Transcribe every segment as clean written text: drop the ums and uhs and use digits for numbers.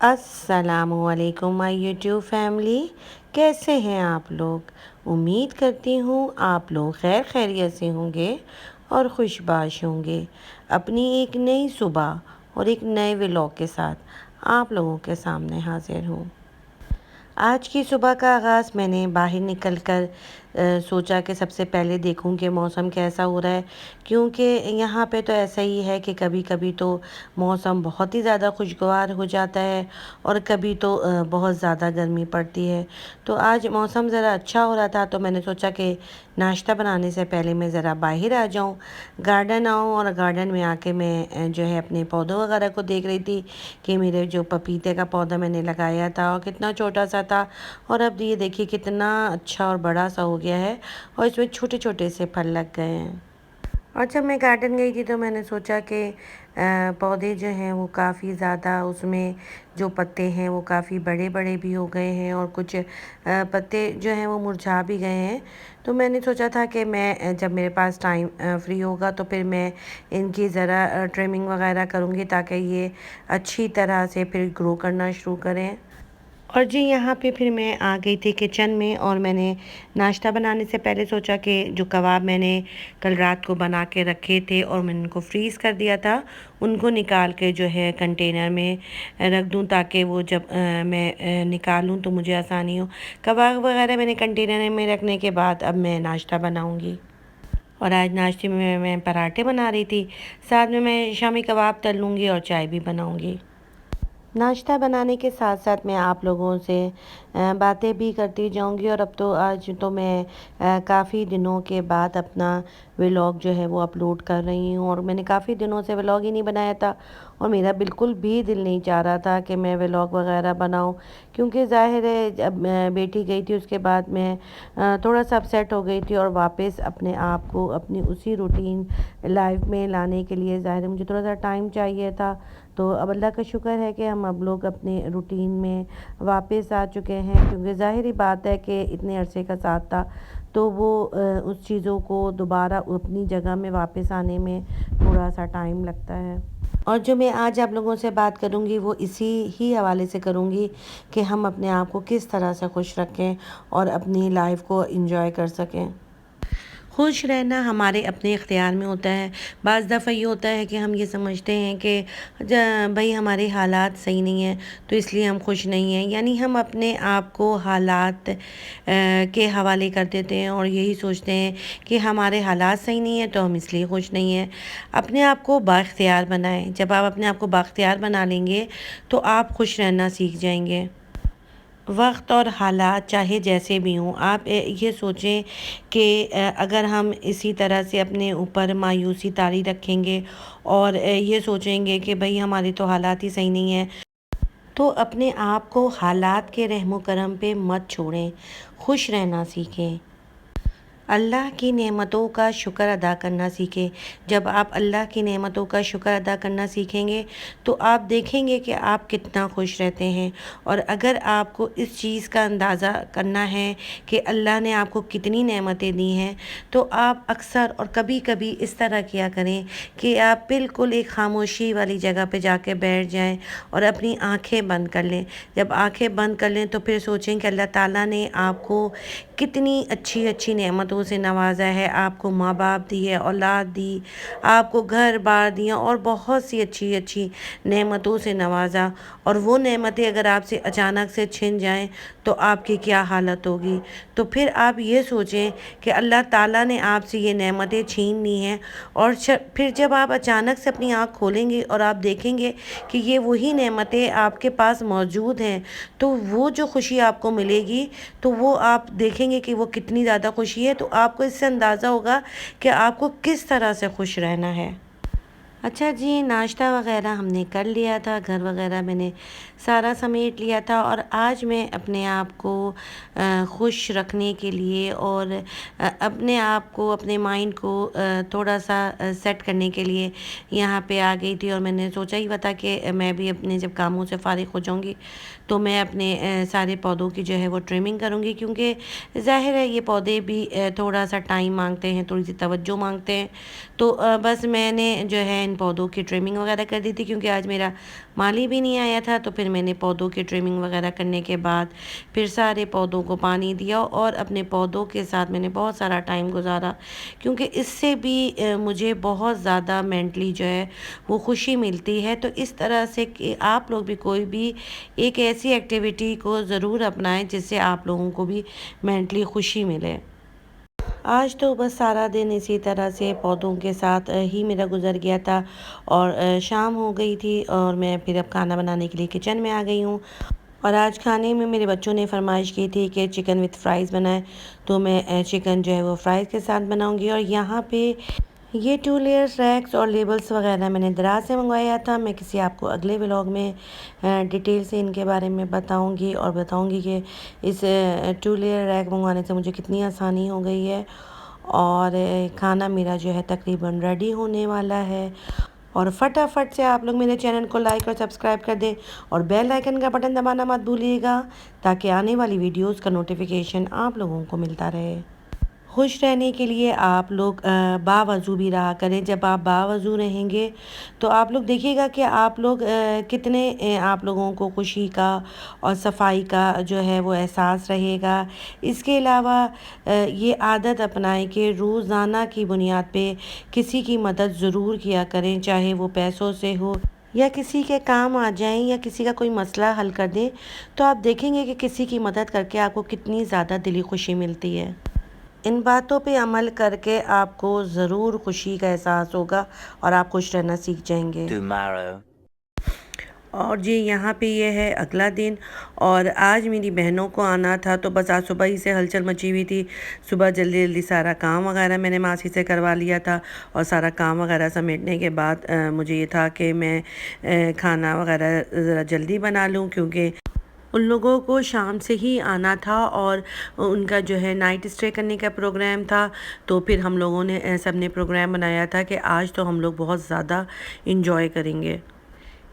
अस्सलामुअलैकुम my YouTube family. कैसे हैं आप लोग? उम्मीद करती हूँ आप लोग खैर खैरियत से होंगे और खुशबाश होंगे। अपनी एक नई सुबह और एक नए व्लॉग के साथ आप लोगों के सामने हाजिर हूँ। आज की सुबह का आगाज़ मैंने बाहर निकल कर सोचा कि सबसे पहले देखूं कि मौसम कैसा हो रहा है, क्योंकि यहाँ पे तो ऐसा ही है कि कभी कभी तो मौसम बहुत ही ज़्यादा खुशगवार हो जाता है और कभी तो बहुत ज़्यादा गर्मी पड़ती है। तो आज मौसम ज़रा अच्छा हो रहा था, तो मैंने सोचा कि नाश्ता बनाने से पहले मैं ज़रा बाहर आ जाऊँ, गार्डन आऊँ। और गार्डन में आके मैं जो है अपने पौधों वगैरह को देख रही थी कि मेरे जो पपीते का पौधा मैंने लगाया था और कितना छोटा सा था, और अब ये देखिए कितना अच्छा और बड़ा सा हो गया है और इसमें छोटे छोटे से फल लग गए हैं। और जब मैं गार्डन गई थी तो मैंने सोचा कि पौधे जो हैं वो काफ़ी ज़्यादा, उसमें जो पत्ते हैं वो काफ़ी बड़े बड़े भी हो गए हैं और कुछ पत्ते जो हैं वो मुरझा भी गए हैं। तो मैंने सोचा था कि मैं जब मेरे पास टाइम फ्री होगा तो फिर मैं इनकी ज़रा ट्रिमिंग वगैरह करूँगी, ताकि ये अच्छी तरह से फिर ग्रो करना शुरू करें। और जी यहाँ पे फिर मैं आ गई थी किचन में, और मैंने नाश्ता बनाने से पहले सोचा कि जो कबाब मैंने कल रात को बना के रखे थे और मैंने उनको फ्रीज़ कर दिया था, उनको निकाल के जो है कंटेनर में रख दूँ, ताकि वो जब मैं निकालूँ तो मुझे आसानी हो। कबाब वगैरह मैंने कंटेनर में रखने के बाद अब मैं नाश्ता बनाऊँगी। और आज नाश्ते में मैं पराठे बना रही थी, साथ में मैं शामी कबाब तल लूँगी और चाय भी बनाऊँगी। नाश्ता बनाने के साथ साथ मैं आप लोगों से बातें भी करती जाऊंगी। और अब तो आज तो मैं काफ़ी दिनों के बाद अपना व्लॉग जो है वो अपलोड कर रही हूँ, और मैंने काफ़ी दिनों से व्लॉग ही नहीं बनाया था और मेरा बिल्कुल भी दिल नहीं चाह रहा था कि मैं व्लॉग वगैरह बनाऊँ, क्योंकि ज़ाहिर है जब मैं बेटी गई थी उसके बाद मैं थोड़ा सा अपसेट हो गई थी, और वापस अपने आप को अपनी उसी रूटीन लाइफ में लाने के लिए ज़ाहिर है मुझे थोड़ा सा टाइम चाहिए था। तो अब अल्लाह का शुक्र है कि हम अब लोग अपने रूटीन में वापस आ चुके हैं, क्योंकि ज़ाहिरी बात है कि इतने अरसे का साथ था तो वो उस चीज़ों को दोबारा अपनी जगह में वापस आने में थोड़ा सा टाइम लगता है। और जो मैं आज आप लोगों से बात करूंगी वो इसी ही हवाले से करूंगी कि हम अपने आप को किस तरह से खुश रखें और अपनी लाइफ को इंजॉय कर सकें। खुश रहना हमारे अपने इख्तियार में होता है। बाज़ दफ़ा ये होता है कि हम ये समझते हैं कि भाई हमारे हालात सही नहीं हैं तो इसलिए हम खुश नहीं हैं, यानी हम अपने आप को हालात के हवाले कर देते हैं और यही सोचते हैं कि हमारे हालात सही नहीं हैं तो हम इसलिए खुश नहीं हैं। अपने आप को बाख्तियार बनाएं। जब आप अपने आप को बाख्तियार बना लेंगे तो आप खुश रहना सीख जाएंगे। वक्त और हालात चाहे जैसे भी हों, आप ये सोचें कि अगर हम इसी तरह से अपने ऊपर मायूसी तारी रखेंगे और ये सोचेंगे कि भाई हमारी तो हालात ही सही नहीं है, तो अपने आप को हालात के रहमो करम पे मत छोड़ें, खुश रहना सीखें। अल्लाह की नेमतों का शुक्र अदा करना सीखें। जब आप अल्लाह की नेमतों का शुक्र अदा करना सीखेंगे तो आप देखेंगे कि आप कितना खुश रहते हैं। और अगर आपको इस चीज़ का अंदाज़ा करना है कि अल्लाह ने आपको कितनी नेमतें दी हैं, तो आप अक्सर और कभी कभी इस तरह किया करें कि आप बिल्कुल एक खामोशी वाली जगह पे जाके बैठ जाएं और अपनी आंखें बंद कर लें। जब आंखें बंद कर लें तो फिर सोचें कि अल्लाह ताला ने आपको कितनी अच्छी अच्छी नेमतों से नवाजा है। आपको माँ बाप दी है, औलाद दी, आपको घर बार दिया और बहुत सी अच्छी अच्छी नेमतों से नवाजा। और वो नेमतें अगर आपसे अचानक से छिन जाएं तो आपकी क्या हालत होगी। तो फिर आप ये सोचें कि अल्लाह ताला ने आपसे ये नेमतें छीन ली हैं, और फिर जब आप अचानक से अपनी आँख खोलेंगे और आप देखेंगे कि ये वही नेमतें आपके पास मौजूद हैं, तो वो जो खुशी आपको मिलेगी तो वो आप देखेंगे कि वो कितनी ज़्यादा खुशी है। तो आपको इससे अंदाज़ा होगा कि आपको किस तरह से खुश रहना है। अच्छा जी, नाश्ता वग़ैरह हमने कर लिया था, घर वग़ैरह मैंने सारा समेट लिया था, और आज मैं अपने आप को खुश रखने के लिए और अपने आप को, अपने माइंड को थोड़ा सा सेट करने के लिए यहाँ पे आ गई थी। और मैंने सोचा ही था कि मैं भी अपने जब कामों से फ़ारिग हो जाऊँगी तो मैं अपने सारे पौधों की जो है वो ट्रिमिंग करूँगी, क्योंकि ज़ाहिर है ये पौधे भी थोड़ा सा टाइम मांगते हैं, थोड़ी सी तवज्जो मांगते हैं। तो बस मैंने जो है इन पौधों की ट्रिमिंग वगैरह कर दी थी, क्योंकि आज मेरा माली भी नहीं आया था। तो फिर मैंने पौधों की ट्रिमिंग वगैरह करने के बाद फिर सारे पौधों को पानी दिया और अपने पौधों के साथ मैंने बहुत सारा टाइम गुजारा, क्योंकि इससे भी मुझे बहुत ज़्यादा मेंटली जो है वो खुशी मिलती है। तो इस तरह से कि आप लोग भी कोई भी एक ऐसी एक्टिविटी को ज़रूर अपनाएं जिससे आप लोगों को भी मेंटली खुशी मिले। आज तो बस सारा दिन इसी तरह से पौधों के साथ ही मेरा गुजर गया था, और शाम हो गई थी और मैं फिर अब खाना बनाने के लिए किचन में आ गई हूँ। और आज खाने में मेरे बच्चों ने फरमाइश की थी कि चिकन विद फ्राइज़ बनाएं, तो मैं चिकन जो है वो फ्राइज़ के साथ बनाऊंगी। और यहाँ पे ये 2 लेयर्स रैक्स और लेबल्स वगैरह मैंने दराज से मंगवाया था। मैं किसी आपको अगले व्लॉग में डिटेल से इनके बारे में बताऊंगी, और बताऊंगी कि इस 2 लेयर रैक मंगवाने से मुझे कितनी आसानी हो गई है। और खाना मेरा जो है तकरीबन रेडी होने वाला है। और फटाफट से आप लोग मेरे चैनल को लाइक और सब्सक्राइब कर दें, और बेल आइकन का बटन दबाना मत भूलिएगा, ताकि आने वाली वीडियोस का नोटिफिकेशन आप लोगों को मिलता रहे। खुश रहने के लिए आप लोग बावज़ू भी रहा करें। जब आप बावज़ू रहेंगे तो आप लोग देखिएगा कि आप लोग कितने आप लोगों को खुशी का और सफाई का जो है वो एहसास रहेगा। इसके अलावा ये आदत अपनाएं कि रोज़ाना की बुनियाद पे किसी की मदद ज़रूर किया करें, चाहे वो पैसों से हो या किसी के काम आ जाएं या किसी का कोई मसला हल कर दें। तो आप देखेंगे कि किसी की मदद करके आपको कितनी ज़्यादा दिली खुशी मिलती है। इन बातों पे अमल करके आपको ज़रूर खुशी का एहसास होगा और आप खुश रहना सीख जाएंगे। tomorrow. और जी यहाँ पे ये है अगला दिन, और आज मेरी बहनों को आना था, तो बस आज सुबह ही से हलचल मची हुई थी। सुबह जल्दी जल्दी सारा काम वगैरह मैंने मासी से करवा लिया था, और सारा काम वगैरह समेटने के बाद मुझे ये था कि मैं खाना वगैरह ज़रा जल्दी बना लूँ, क्योंकि उन लोगों को शाम से ही आना था और उनका जो है नाइट स्टे करने का प्रोग्राम था। तो फिर हम लोगों ने सब ने प्रोग्राम बनाया था कि आज तो हम लोग बहुत ज़्यादा इंजॉय करेंगे,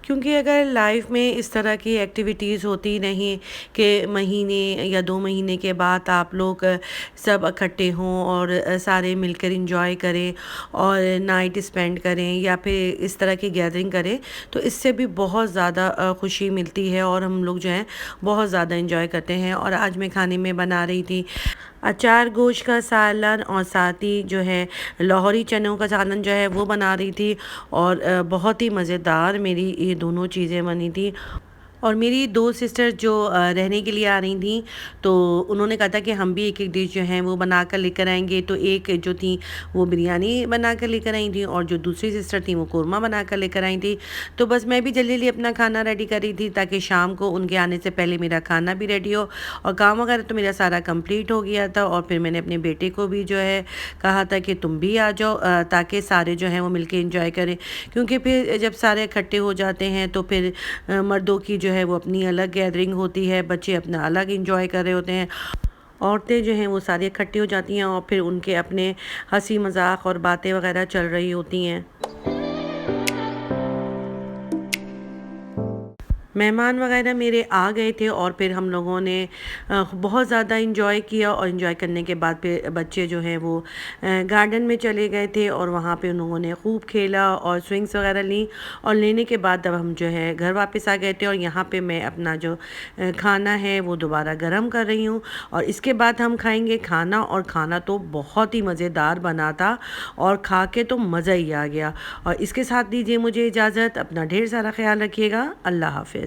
क्योंकि अगर लाइफ में इस तरह की एक्टिविटीज़ होती नहीं कि महीने या 2 महीने के बाद आप लोग सब इकट्ठे हों और सारे मिलकर एंजॉय करें और नाइट स्पेंड करें या फिर इस तरह की गैदरिंग करें, तो इससे भी बहुत ज़्यादा खुशी मिलती है और हम लोग जो हैं बहुत ज़्यादा एंजॉय करते हैं। और आज मैं खाने में बना रही थी अचार गोश्त का सालन, और साथ ही जो है लाहौरी चनों का सालन जो है वो बना रही थी, और बहुत ही मज़ेदार मेरी ये दोनों चीज़ें बनी थी। और मेरी 2 सिस्टर जो रहने के लिए आ रही थी, तो उन्होंने कहा था कि हम भी एक एक डिश जो है वो बना कर लेकर आएंगे। तो एक जो थी वो बिरयानी बना कर लेकर आई थी, और जो दूसरी सिस्टर थी वो कोरमा बना कर लेकर आई थी। तो बस मैं भी जल्दी जल्दी अपना खाना रेडी कर रही थी, ताकि शाम को उनके आने से पहले मेरा खाना भी रेडी हो। और काम वगैरह तो मेरा सारा कंप्लीट हो गया था। और फिर मैंने अपने बेटे को भी जो है कहा था कि तुम भी आ जाओ, ताकि सारे जो हैं वो मिलके एंजॉय करें, क्योंकि फिर जब सारे इकट्ठे हो जाते हैं तो फिर मर्दों की जो है वो अपनी अलग गैदरिंग होती है, बच्चे अपना अलग एंजॉय कर रहे होते हैं, औरतें जो हैं वो सारी इकट्ठी हो जाती हैं और फिर उनके अपने हंसी मजाक और बातें वगैरह चल रही होती हैं। मेहमान वगैरह मेरे आ गए थे, और फिर हम लोगों ने बहुत ज़्यादा इंजॉय किया। और इंजॉय करने के बाद फिर बच्चे जो हैं वो गार्डन में चले गए थे, और वहाँ पे उन लोगों ने खूब खेला और स्विंग्स वगैरह ली। और लेने के बाद अब हम जो है घर वापस आ गए थे, और यहाँ पे मैं अपना जो खाना है वो दोबारा गर्म कर रही हूँ, और इसके बाद हम खाएँगे खाना। और खाना तो बहुत ही मज़ेदार बना था, और खा के तो मज़ा ही आ गया। और इसके साथ दीजिए मुझे इजाज़त। अपना ढेर सारा ख्याल रखिएगा। अल्लाह हाफ़िज़।